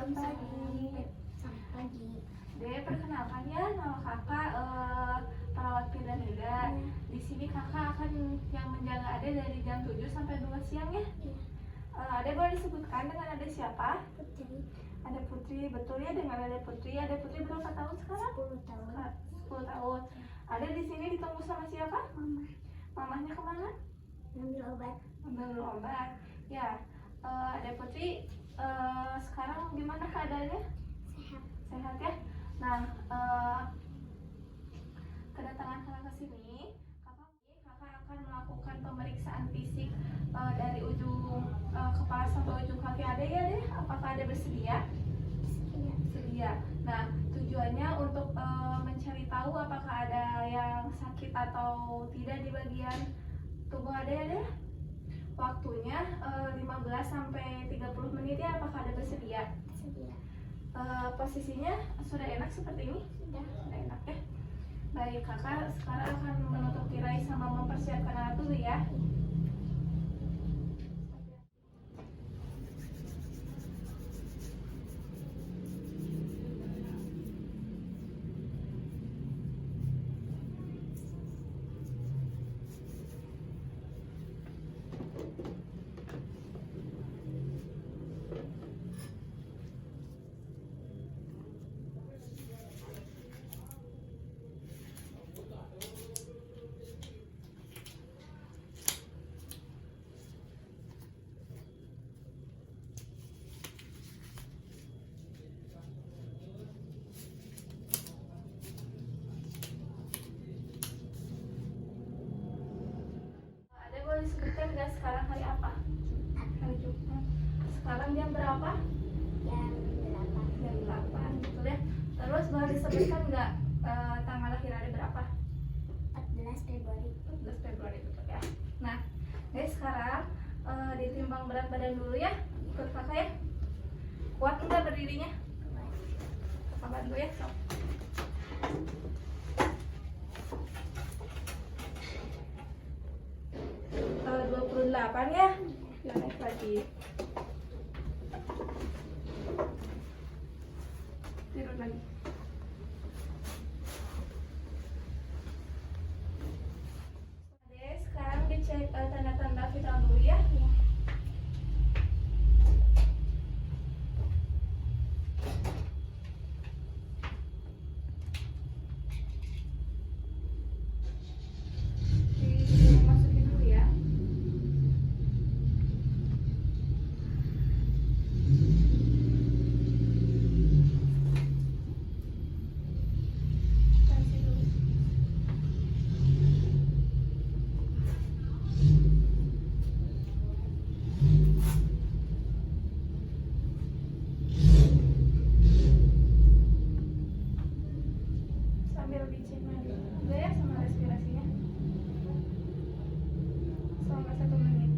Selamat pagi. Selamat pagi. Dek, perkenalkan ya, nama kakak perawat Firda Hilda. Di sini kakak akan yang menjaga Ade dari jam 7 sampai 2 siang ya. Ade boleh disebutkan dengan Ade siapa? Putri. Ade Putri, betul ya, dengan Ade Putri. Ade Putri berapa tahun sekarang? 10 tahun. 10 tahun. Ade di sini ditunggu sama siapa? Mama. Mamahnya kemana? Ambil obat. Ambil obat. Ya, Ade Putri, sekarang gimana keadaannya? Sehat. Sehat ya? Nah, kedatangan kakak ke sini, kakak akan melakukan pemeriksaan fisik dari ujung kepala sampai ujung kaki Ade ya deh. Apakah Ade bersedia? Sehat. Sedia. Nah, tujuannya untuk mencari tahu apakah ada yang sakit atau tidak di bagian tubuh Ade ya deh. Waktunya 15 sampai 30 menit ya. Apakah Ade bersedia? Sedia. Posisinya sudah enak seperti ini? Sudah. Sudah enak ya. Baik, kakak sekarang akan menutup tirai sama mempersiapkan alat dulu ya. Ada boleh sebutkan nggak sekarang hari apa? Hari Jumat. Sekarang jam berapa? Jam 8. Jam 8, betul ya. Terus boleh disebutkan nggak tanggal lahir Ade berapa? 14 Februari. 14 Februari, betul ya. Nah, guys, sekarang ditimbang berat badan dulu ya. Ikut kakak ya. Kuat nggak berdirinya? Kakak bantu ya. Sok. 28 ya. Yuk, naik lagi. Turun lagi. Oke, sekarang dicek tanda-tanda vital dulu ya. Dimasukin dulu ya. Kasih dulu. Sambil dicek lagi juga ya sama respirasinya selama 1 menit.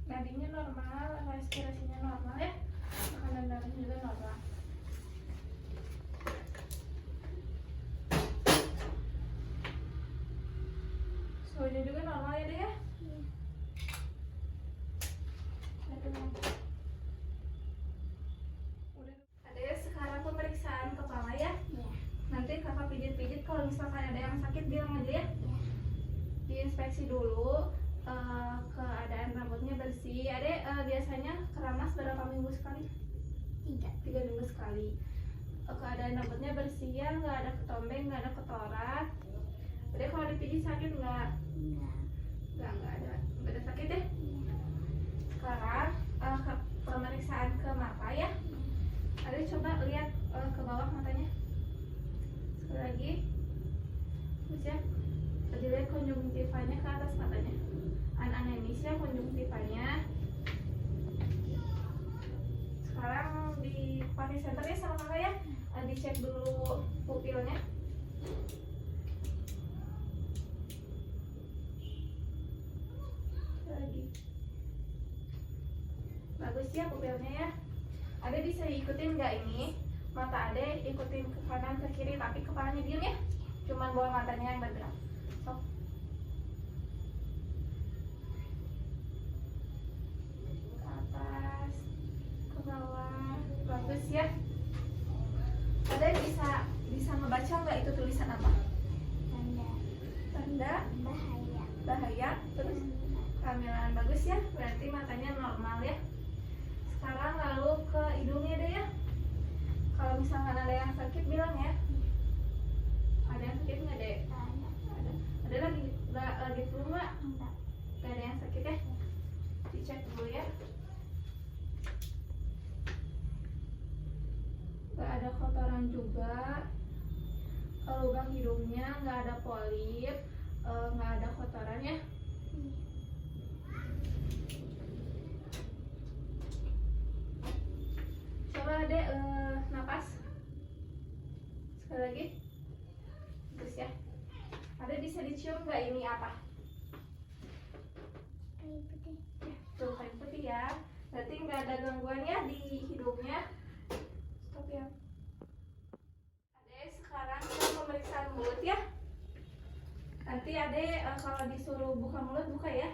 Nadinya normal, respirasinya normal ya, tekanan darahnya juga normal. Suhunya juga normal ya deh ya. Udah. Ada ya sekarang pemeriksaan kepala ya. Ya. Nanti kakak pijit-pijit, kalau misalkan ada yang sakit bilang aja ya. Diinspeksi dulu keadaan rambutnya bersih. Ade biasanya keramas berapa minggu sekali? 3 minggu sekali. Keadaan rambutnya bersih ya, nggak ada ketombeng, nggak ada kotoran. Ade kalau dipijit sakit nggak? Enggak. Nggak ada sakit ya. Sekarang pemeriksaan ke mata ya. Ade coba lihat ke bawah matanya. Sekali lagi. Terus ya. Dilihat konjungtivanya ke atas matanya. Ananemis ya konjungtivanya. Sekarang dipakai center ya sama kakak ya. Dicek dulu pupilnya. Bagus ya pupilnya ya. Ade bisa ikutin nggak ini? Mata Ade ikutin ke kanan ke kiri tapi kepalanya diem ya. Cuman bawah matanya yang bergerak. Sok. Ke atas, ke bawah. Bagus ya. Ade bisa ngebaca nggak itu tulisan apa? Tanda Tanda bahaya. bahaya. Terus kehamilan. Bagus ya. Berarti matanya normal ya. Sekarang lalu ke hidungnya deh ya. Kalau misalkan ada yang sakit bilang ya. Ada yang sakit nggak deh? Ada. Ada lagi flu nggak? Enggak. Nggak ada yang sakit ya? Dicek dulu ya. Nggak ada kotoran juga. Lubang hidungnya nggak ada polip, nggak ada kotoran ya. Coba adek napas sekali lagi. Terus ya. Ada bisa dicium nggak ini apa? Kayu putih. Tuh kayu putih ya. Berarti nggak ada gangguan ya di hidungnya. Stop ya. Adek sekarang kita pemeriksaan mulut ya. Nanti adek kalau disuruh buka mulut buka ya.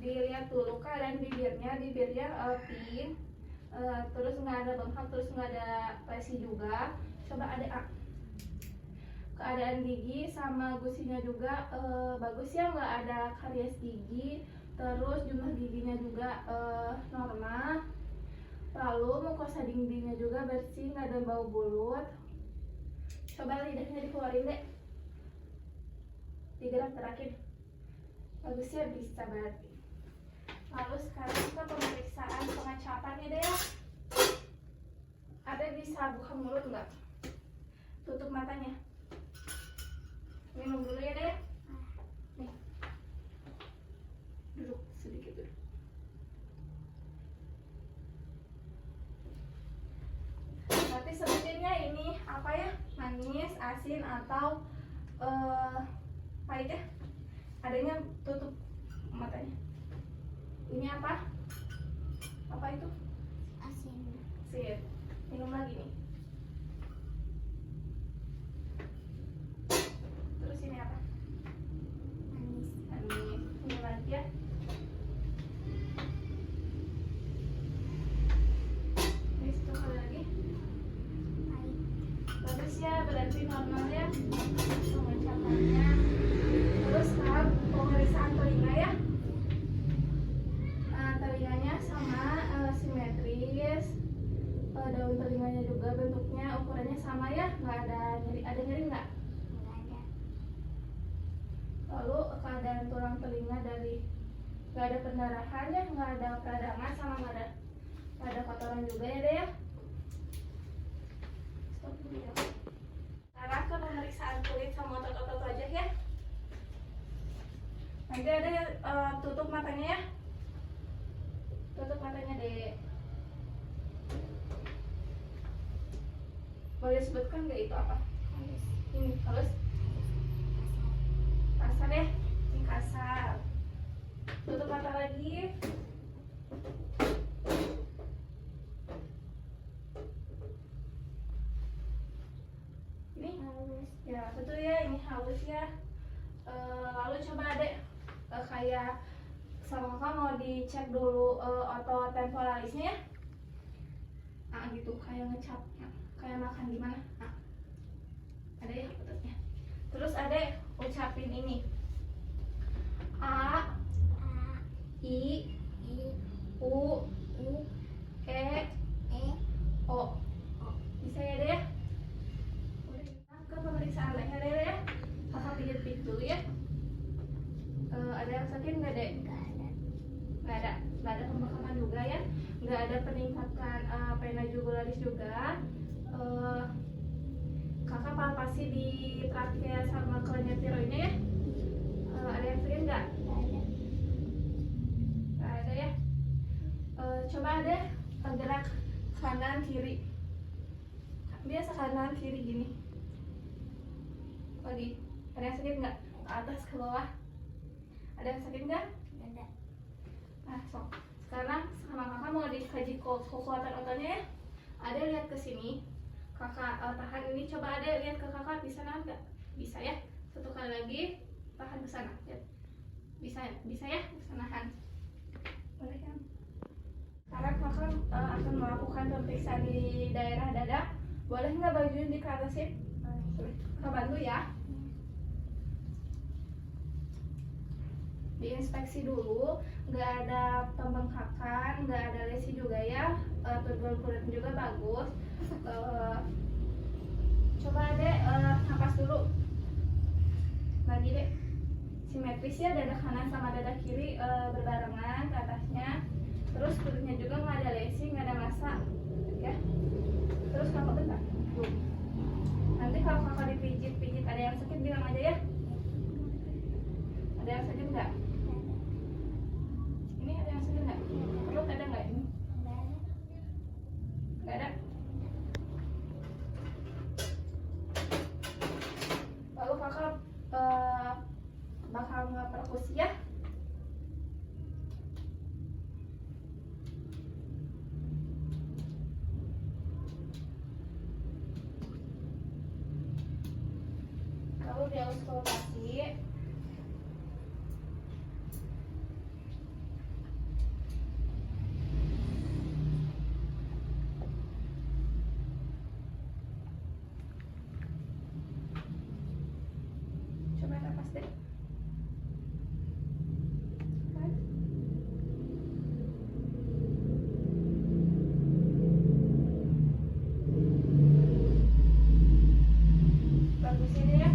Dilihat dulu keadaan bibirnya pink. Terus nggak ada bengkak, terus nggak ada lesi juga. Coba adek keadaan gigi sama gusinya juga bagus ya, nggak ada karies gigi. Terus jumlah giginya juga normal. Lalu mukosa dindingnya juga bersih, nggak ada bau mulut. Coba lidahnya dikeluarin deh, digerak-gerakin. Bagus ya, bisa berarti. Lalu sekarang kita pemeriksaan pengecapannya deh ya. Ada bisa buka mulut nggak? Tutup matanya. Minum dulu ya deh. Nih. Duduk sedikit dulu. Nanti sebutinnya ini apa ya? Manis, asin atau pahit ya? Adanya tutup matanya. Ini apa? Apa itu? Asin. Sip. Minum lagi nih. Terus ini apa? Manis. Manis. Minum lagi ya. Ini satu kali lagi. Pahit. Bagus ya, berarti normal ya pengecapannya. Terus sekarang pemeriksaan telinga ya. Telinganya sama simetris. Daun telinganya juga bentuknya ukurannya sama ya, nggak ada nyeri. Ada nyeri nggak? Enggak ada. Lalu keadaan tulang telinga dari nggak ada pendarahan ya, nggak ada peradangan sama nggak ada kotoran juga ya deh ya. Stop dulu ya. Sekarang ke pemeriksaan kulit sama otot-otot wajah ya. Nanti ada tutup matanya ya. Tutup matanya deh. Boleh sebutkan nggak itu apa? Halus. Ini halus, Kasar. kasar ya. Ini kasar. Tutup mata lagi. Ini Halus. ya betul ya, ini halus ya. Lalu coba adek kayak sama kakak mau dicek dulu otot temporalisnya ya. Gitu kayak ngecap ya. Kayak makan gimana? Ada ya ototnya. Terus adek ucapin ini. A, A. I, I. U, U. E, E. O. Bisa ya deh? Udah kita ke pemeriksaan leher ya. Kakak pijit dulu ya. Ada yang sakit nggak dek? Enggak ada. Nggak ada pembekakan juga ya. Nggak ada peningkatan pena jugularis juga. Kakak palpasi di trakea sama kelenjar tiroidnya ya. Ada yang sakit nggak? Enggak ada. Nggak ada ya. Coba ada gerak kanan kiri. Biasa kanan kiri gini. Lagi. Ada yang sakit nggak? Ke atas ke bawah. Ada yang sakit nggak? Enggak ada. Nah, sok. Sekarang sama kakak kakak mau dikaji kekuatan ototnya ya. Ada lihat ke sini. Kakak tahan ini, coba ada lihat ke kakak, bisa nahan nggak? Bisa ya. Satu kali lagi, tahan ke sana. Lihat. Bisa ya, bisa nahan. Boleh kan? Sekarang kakak akan melakukan pemeriksaan di daerah dada. Boleh nggak bajunya di ke atasin? Boleh. Kakak bantu ya. Diinspeksi dulu, nggak ada pembengkakan, nggak ada lesi juga ya, turbul kulitnya juga bagus. Coba deh napas dulu lagi deh, simetris ya, dada kanan sama dada kiri berbarengan ke atasnya. Terus kulitnya juga nggak ada lesi, nggak ada masa ya. Terus kakak bentar tuh. Nanti kalau kakak dipijit ada yang sakit bilang aja ya. Ada yang sakit nggak? Ini ada yang sakit nggak? Perut ada nggak ini? Nggak ada. Lalu kakak bakal ngeperkusi ya. Lalu di auskultasi. Coba napas deh. Kan? Bagus ini ya.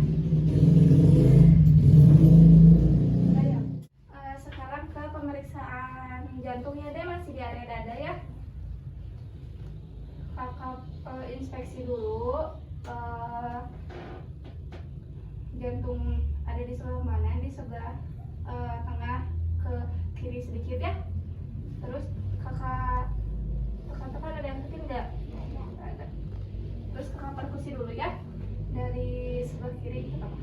Udah ya. Sekarang ke pemeriksaan jantungnya deh, masih di area dada ya. Kakak inspeksi dulu jantung ada di sebelah mana, di sebelah tengah ke kiri sedikit ya. Terus kakak tekan-tekan, ada yang sakit nggak? Nggak ada. Terus kakak perkusi dulu ya, dari sebelah kiri ke tengah.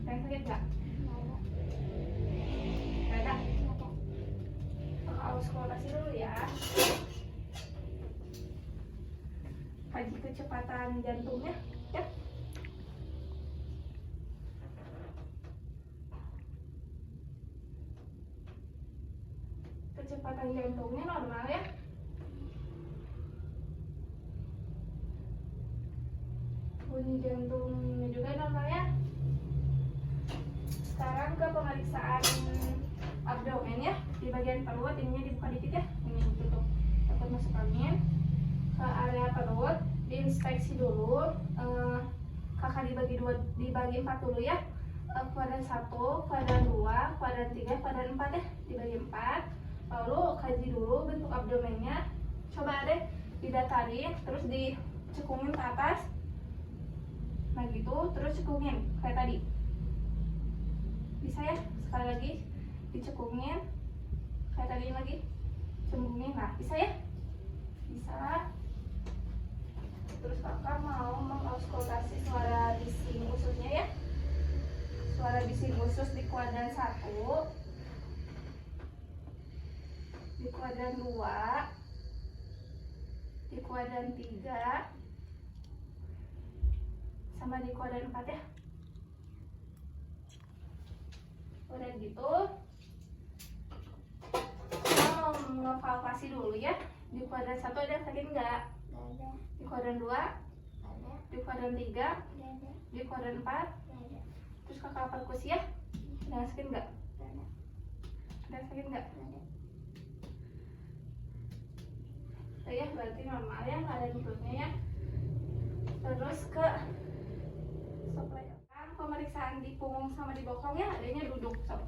Ada yang sakit nggak? Nggak ada. Kakak auskultasi dulu ya. Kaji kecepatan jantungnya ya. Kecepatan jantungnya normal ya. Bunyi jantungnya juga normal ya. Sekarang ke pemeriksaan abdomen ya, di bagian perut. Ininya dibuka dikit ya, ini tutup takut masuk angin. Ke area perut diinspeksi dulu. Kakak dibagi 4 dulu ya. Kuadran 1, kuadran 2, kuadran 3, kuadran 4 ya, dibagi 4. Lalu kaji dulu bentuk abdomennya. Coba deh didatarin, terus dicekungin ke atas. Nah gitu, terus cekungin kayak tadi. Bisa ya? Sekali lagi dicekungin kayak tadi lagi. Cembungin. Nah, bisa ya? Bisa. Terus kakak mau mengauskultasi suara bising ususnya ya. Suara bising usus di kuadran 1, di kuadran 2, di kuadran 3, sama di kuadran 4 ya. Udah gitu, kita mau mengevaluasi dulu ya. Di kuadran 1 ada yang sakit nggak? Di kuadran 2, di kuadran 3, di kuadran 4. Terus kakak perkusi ya. Ada yang sakit nggak? Ada yang sakit nggak? Ya, berarti normal ya, nggak ada nutupnya ya. Terus ke pemeriksaan di punggung sama di bokong ya, adanya duduk sob.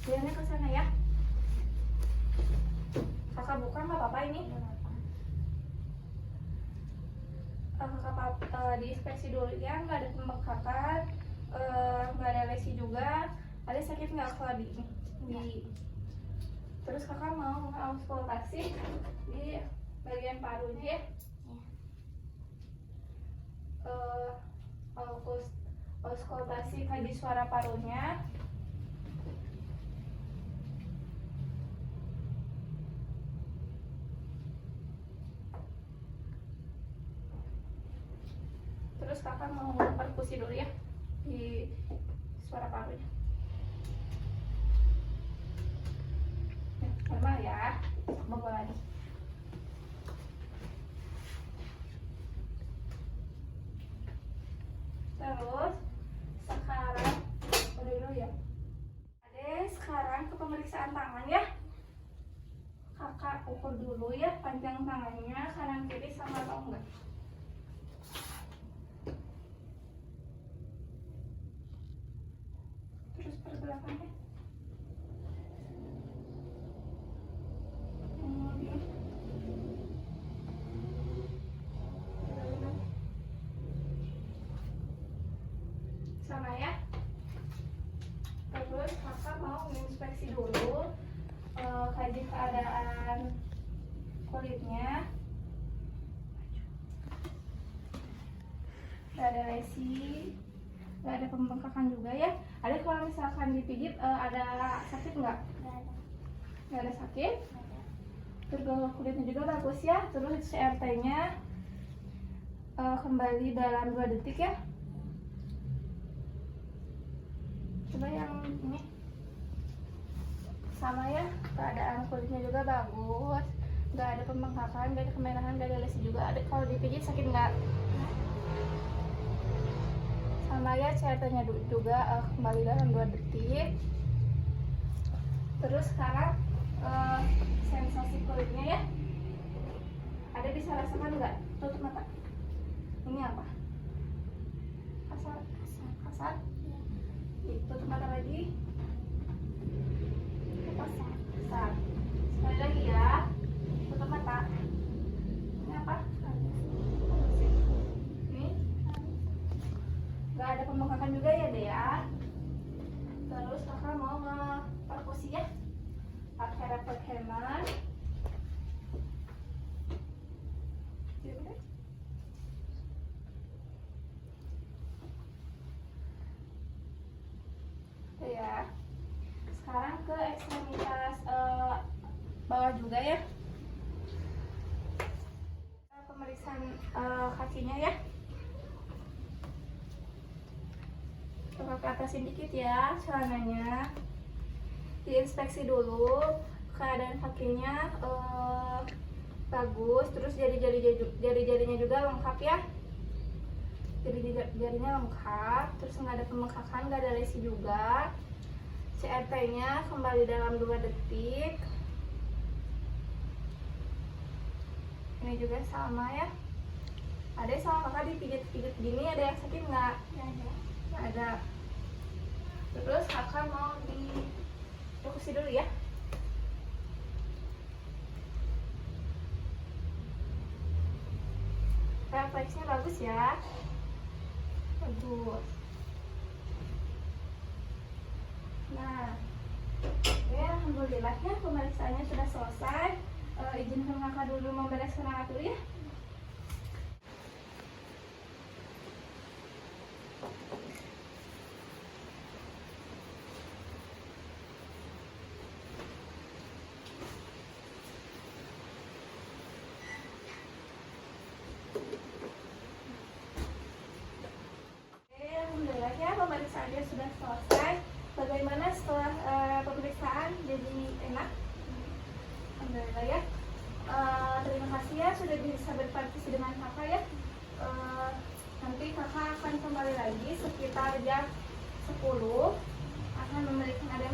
Jalannya ke sana ya. Kakak buka nggak apa-apa ini. Kakak diinspeksi dulu ya, nggak ada pembengkakan, nggak ada lesi juga. Ada sakit nggak kalau di terus kakak mau auskultasi di bagian parunya ya. Auskultasi kaji suara parunya. perkusi dulu ya di suara parunya. Normal ya, bawa lagi. Terus sekarang udah dulu ya. Ade sekarang ke pemeriksaan tangan ya. Kakak ukur dulu ya panjang tangannya kanan kiri sama atau enggak. Terus pergerakannya. Kemudian sama ya. Terus kakak mau inspeksi dulu kaji keadaan kulitnya. Gak ada lesi, gak ada pembengkakan juga ya. Ada kalau misalkan dipijit ada sakit nggak? Nggak ada. Nggak ada sakit. Nggak ada. Terus kulitnya juga bagus ya. Terus CRT-nya kembali dalam 2 detik ya. Coba yang ini sama ya, keadaan kulitnya juga bagus, nggak ada pembengkakan, nggak ada kemerahan, nggak ada lesi juga. Ada kalau dipijit sakit nggak? Sama ya, CRT-nya juga kembali dalam 2 detik. Terus sekarang sensasi kulitnya ya, ada bisa rasakan nggak? Tutup mata. Ini apa? Kasar, kasar. Tutup mata lagi. Kasar. Sekali lagi ya. Tutup mata. Ini apa? Ini nggak ada pembengkakan juga ya deh ya. Terus kakak mau nge-perkusi ya. Pakai rapid hammer. Ya. Sekarang ke ekstremitas bawah juga ya. Pemeriksaan kakinya ya. Coba ke atasin dikit ya celananya. Diinspeksi dulu keadaan kakinya bagus. Terus jari-jarinya juga lengkap ya. Jarinya lengkap, terus nggak ada pembengkakan, nggak ada lesi juga. CRT-nya kembali dalam 2 detik. Ini juga sama ya. Ada sama kakak dipijit-pijit gini, ada yang sakit nggak? Nggak ada. Nggak ada. Terus kakak mau difokusi dulu ya. Refleksnya bagus ya. Bagus. Nah, ya alhamdulillah ya pemeriksaannya sudah selesai. Izinkan kakak dulu membereskan alat dulu ya. Alhamdulillah ya pemeriksaannya sudah selesai. Bagaimana setelah pemeriksaan, jadi enak? Alhamdulillah ya. Terima kasih ya sudah bisa berpartisipasi dengan kakak ya. Nanti kakak akan kembali lagi sekitar jam 10 akan memberikan ada